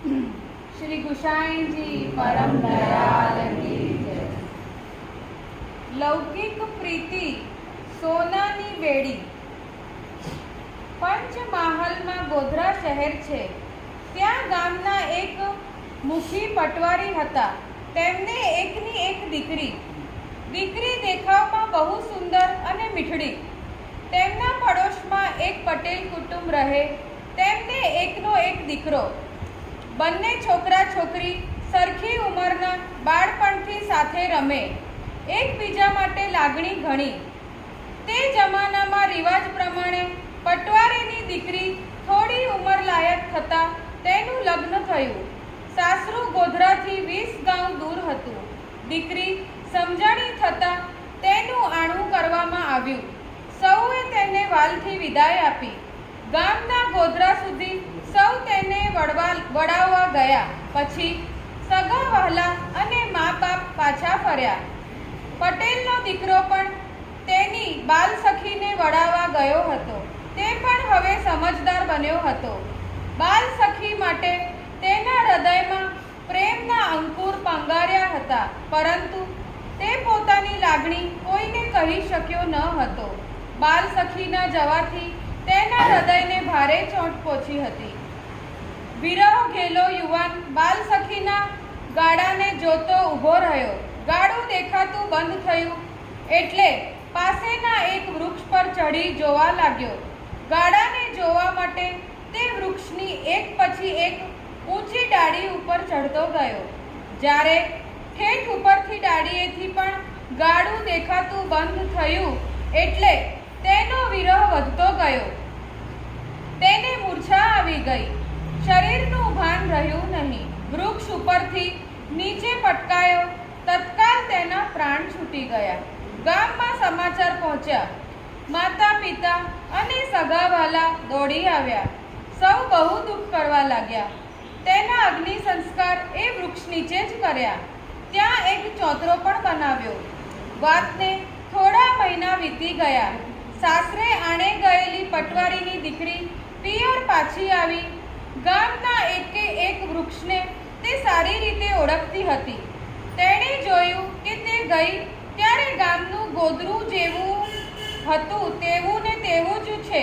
श्री गुसाई जी परम दयाल की जय। लौकिक प्रीति सोनानी बेड़ी। પંચમહાલમાં ગોધરા શહેર છે। ત્યાં ગામના એક મુખી પટવારી હતા। તેમને એકની એક દીકરી દેખાવમાં બહુ સુંદર અને મીઠડી। તેમના પડોશમાં એક પટેલ કુટુંબ રહે। તેમને એકનો એક દીકરો। બંને છોકરા છોકરી સરખી ઉંમરના બાળપણથી સાથે રમે, એકબીજા માટે લાગણી ઘણી। તે જમાનામાં રિવાજ પ્રમાણે પટવારીની દીકરી થોડી ઉંમર લાયક થતાં તેનું લગ્ન થયું। સાસરું ગોધરાથી 20 ગાંવ દૂર હતું। દીકરી સમજણી થતાં તેનું આણું કરવામાં આવ્યું। સૌએ તેને વાલથી વિદાય આપી। ગામના ગોધરા સુધી સૌ તેને વડાવવા ગયા। પછી સગા વહાલા અને મા બાપ પાછા ફર્યા। પટેલનો દીકરો પણ તેની બાલ સખીને વડાવવા ગયો હતો। તે પણ હવે સમજદાર બન્યો હતો। બાલ સખી માટે તેના હૃદયમાં પ્રેમના અંકુર પાંગાર્યા હતા, પરંતુ તે પોતાની લાગણી કોઈને કહી શક્યો ન હતો। બાલ સખીના જવાથી તેના હૃદયને ભારે ચોટ પહોંચી હતી। વિરહ ઘેલો યુવાન બાલ સખીના ગાડાને જોતો ઊભો રહ્યો। ગાડું દેખાતું બંધ થયું એટલે પાસેના એક વૃક્ષ પર ચઢી જોવા લાગ્યો। ગાડાને જોવા માટે તે વૃક્ષની એક પછી એક ઊંચી ડાળી ઉપર ચડતો ગયો। જ્યારે ઠેઠ ઉપરથી ડાળીએથી પણ ગાડું દેખાતું બંધ થયું એટલે તેનો વિરહ વધતો ગયો। તેને મૂર્છા આવી ગઈ। શરીરનું ભાન રહ્યું નહીં। વૃક્ષ ઉપરથી નીચે પટકાયો। તત્કાલ તેના પ્રાણ છૂટી ગયા। ગામમાં સમાચાર પહોંચ્યા। માતા પિતા અને સગાવાલા દોડી આવ્યા। સૌ બહુ દુઃખ કરવા લાગ્યા। તેના અગ્નિ સંસ્કાર એ વૃક્ષ નીચે જ કર્યા। ત્યાં એક ચોતરો પણ બનાવ્યો। વાતને થોડા મહિના વીતી ગયા। સાસરે આણે ગયેલી પટવારીની દીકરી પિયર પાછી આવી। ગામના એકે એક વૃક્ષને તે સારી રીતે ઓળખતી હતી। તેણે જોયું કે તે ગઈ ત્યારે ગામનું ગોદરું જેવું હતું તેવું ને તેવું જ છે।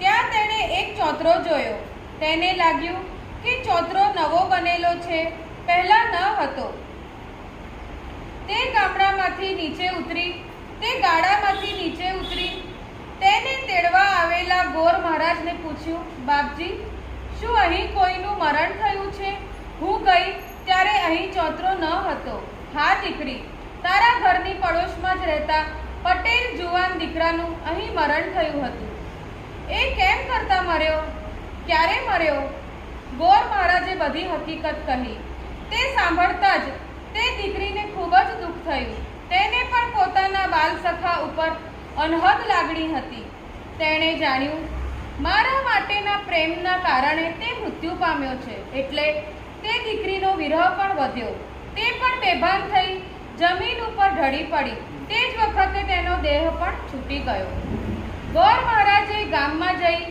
ત્યાં તેણે એક ચોતરો જોયો। તેને લાગ્યું કે ચોતરો નવો બનેલો છે, પહેલા ન હતો। તે ગામડામાંથી નીચે ઉતરી તેને તેડવા આવેલા ગોર મહારાજને પૂછ્યું, બાપજી, શું અહીં કોઈનું મરણ થયું છે? હું ગઈ ત્યારે અહીં ચોતરો ન હતો। હા દીકરી, તારા ઘરની પડોશમાં જ રહેતા પટેલ જુવાન દીકરાનું અહીં મરણ થયું હતું। એ કેમ કરતા મર્યો? ક્યારે મર્યો? ગોર મહારાજે બધી હકીકત કહી। તે સાંભળતા જ તે દીકરીને ખૂબ જ દુઃખ થયું। તેને પણ પોતાના બાલ સખા ઉપર અનહદ લાગણી હતી। તેણે જાણ્યું, મારા માટેના પ્રેમના કારણે તે મૃત્યુ પામ્યો છે, એટલે તે દીકરીનો વિરહ પણ વધ્યો। તે પણ બેભાન થઈ જમીન ઉપર ઢળી પડી। તે જ વખતે તેનો દેહ પણ છૂટી ગયો। ગોર મહારાજે ગામમાં જઈ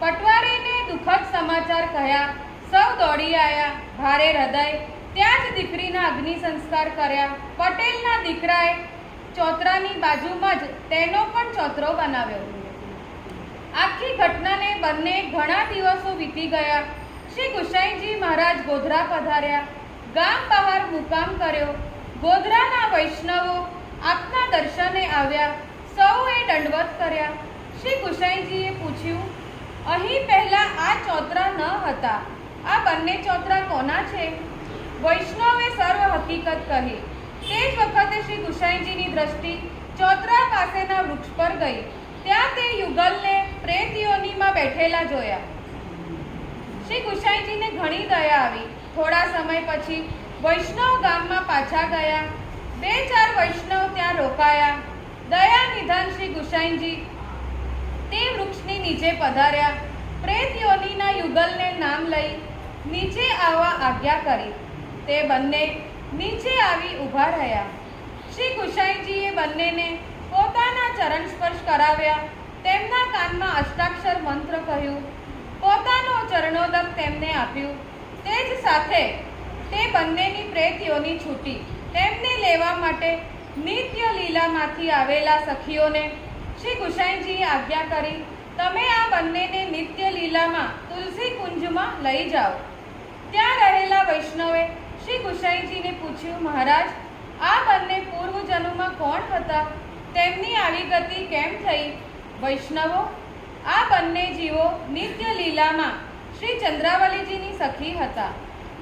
પટવારીને દુઃખદ સમાચાર કહ્યા। સૌ દોડી આવ્યા। ભારે હૃદય ત્યાં જ દીકરીના અગ્નિ સંસ્કાર કર્યા। પટેલના દીકરાએ ચોતરાની બાજુમાં જ તેનો પણ ચોતરો બનાવ્યો। આખી ઘટનાને બંને ઘણા દિવસો વીતી ગયા। શ્રી ગુસાઈજી મહારાજ ગોધરા પધાર્યા। ગામ બહાર મુકામ કર્યો। ગોધરાના વૈષ્ણવો આપના દર્શને આવ્યા। સૌએ દંડવત કર્યા। શ્રી ગુસાઈજીએ પૂછ્યું, અહીં પહેલા આ ચોતરા ન હતા, આ બંને ચોતરા કોના છે? વૈષ્ણવે સર્વ હકીકત કહી। તે જ વખતે શ્રી ગુસાઈજીની દ્રષ્ટિ ચોતરા પાસેના વૃક્ષ પર ગઈ। ત્યાં તે યુગલને પ્રેત યોનિમાં બેઠેલા જોયા। શ્રી ગુસાઈજીને ઘણી દયા આવી। થોડા સમય પછી વૈષ્ણવ ગામમાં પાછા ગયા। 2-4 વૈષ્ણવ ત્યાં રોકાયા। દયા નિધાન શ્રી ગુસાઈજી તે વૃક્ષની નીચે પધાર્યા। પ્રેત યોનિના યુગલને નામ લઈ નીચે આવવા આજ્ઞા કરી। તે બંને નીચે આવી ઊભા રહ્યા। શ્રી ગુસાઈજીએ બંનેને પોતાના ચરણ સ્પર્શ કરાવ્યા। તેમના કાનમાં અષ્ટાક્ષર મંત્ર કહ્યું। પોતાનો ચરણોદક તેમને આપ્યું। તે જ સાથે તે બંનેની પ્રેત યોની છૂટી. તેમને લેવા માટે નિત્ય લીલામાંથી આવેલા સખીઓને શ્રી ગુસાઈજીએ આજ્ઞા કરી, તમે આ બંનેને નિત્ય લીલામાં તુલસી કુંજમાં લઈ જાઓ. ત્યાં રહેલા વૈષ્ણવે શ્રી ગુસાઈજીને પૂછ્યું, મહારાજ, આ બંને પૂર્વજન્મમાં કોણ હતા? તેમની આવી ગતિ કેમ થઈ? વૈષ્ણવો, આ બંને જીવો નિત્ય લીલામાં શ્રી ચંદ્રાવલીજીની સખી હતા.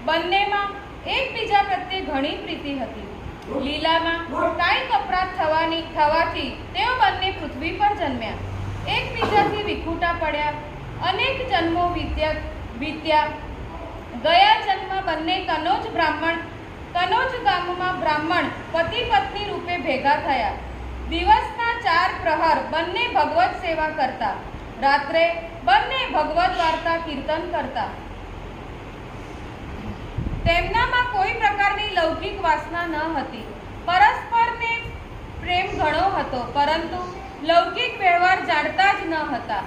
બંનેમાં એકબીજા પ્રત્યે ઘણી પ્રીતિ હતી. લીલામાં કાંઈક અપરાધ થવાથી તેઓ બંને પૃથ્વી પર જન્મ્યા. એકબીજાથી વિખૂટા પડ્યા. અનેક જન્મો વીત્યા. ગયા જન્મ બંને કનોજ ગામમાં બ્રાહ્મણ પતિ પત્ની રૂપે ભેગા થયા. દિવસના 4 પ્રહર બંને ભગવત સેવા કરતા. રાત્રે બંને ભગવત વાર્તા કીર્તન કરતા. તેમનામાં કોઈ પ્રકારની લૌકિક વાસના ન હતી. પરસ્પરને પ્રેમ ઘણો હતો, પરંતુ લૌકિક વ્યવહાર જાણતા જ ન હતા.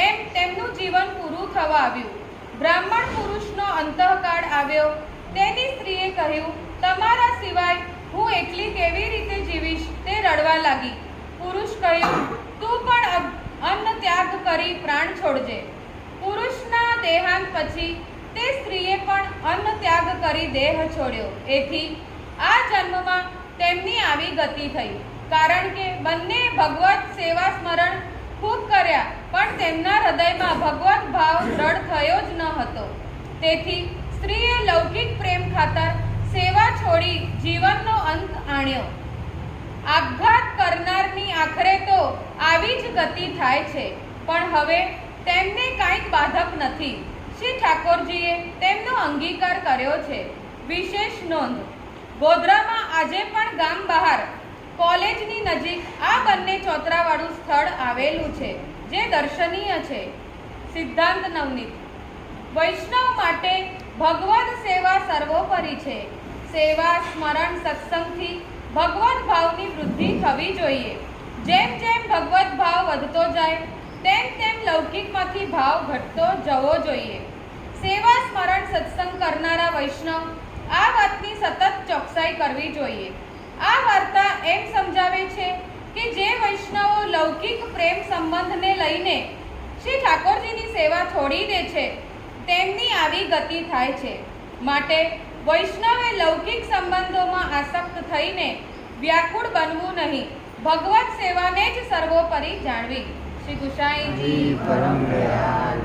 એમ તેમનું જીવન પૂરું થવા આવ્યું. બ્રાહ્મણ પુરુષનો અંતઃકાળ આવ્યો. તેની સ્ત્રીએ કહ્યું, તમારા સિવાય હું એકલી કેવી રીતે જીવીશ? તે રડવા લાગી. પુરુષ કહ્યું, તું પણ અન્ન ત્યાગ કરી પ્રાણ છોડજે. પુરુષના દેહાંત પછી તે સ્ત્રીએ પણ અન્ન ત્યાગ કરી દેહ છોડ્યો. એથી આ જન્મમાં તેમની આવી ગતિ થઈ. કારણ કે બંને ભગવત સેવા સ્મરણ ખૂબ કર્યા, પણ તેમના હૃદયમાં ભગવત ભાવ દ્રઢ થયો જ ન હતો. તેથી સ્ત્રીએ લૌકિક પ્રેમ ખાતર સેવા છોડી જીવનનો અંત આણ્યો. આપઘાત કરનારની આખરે તો આવી જ ગતિ થાય છે, પણ હવે તેમને કાંઈક બાધક નથી. શ્રી ઠાકોરજીએ તેમનો અંગીકાર કર્યો છે. વિશેષ નોંધ: ગોધરામાં આજે પણ ગામ બહાર કોલેજની નજીક આ બંને ચોતરાવાળું સ્થળ આવેલું છે, જે દર્શનીય છે. સિદ્ધાંત નવનીત: વૈષ્ણવ માટે ભગવદ સેવા સર્વોપરી છે. સેવા, સ્મરણ, સત્સંગથી ભગવદ ભાવની વૃદ્ધિ થવી જોઈએ. જેમ જેમ ભગવદ ભાવ વધતો જાય, તેમ તેમ લૌકિકમાંથી ભાવ ઘટતો જવો જોઈએ. સેવા, સ્મરણ, સત્સંગ કરનારા વૈષ્ણવ આ વાતની સતત ચોકસાઈ કરવી જોઈએ. આ વાર્તા એમ સમજાવે છે કે જે વૈષ્ણવો લૌકિક પ્રેમ સંબંધને લઈને શ્રી ઠાકોરજીની સેવા છોડી દે છે, તેમની આવી ગતિ થાય છે. માટે વૈષ્ણવે લૌકિક સંબંધોમાં આસક્ત થઈને વ્યાકુળ બનવું નહીં. ભગવત સેવાને જ સર્વોપરી જાણવી. શ્રી ગુસાઈજી પરમ દયાળ.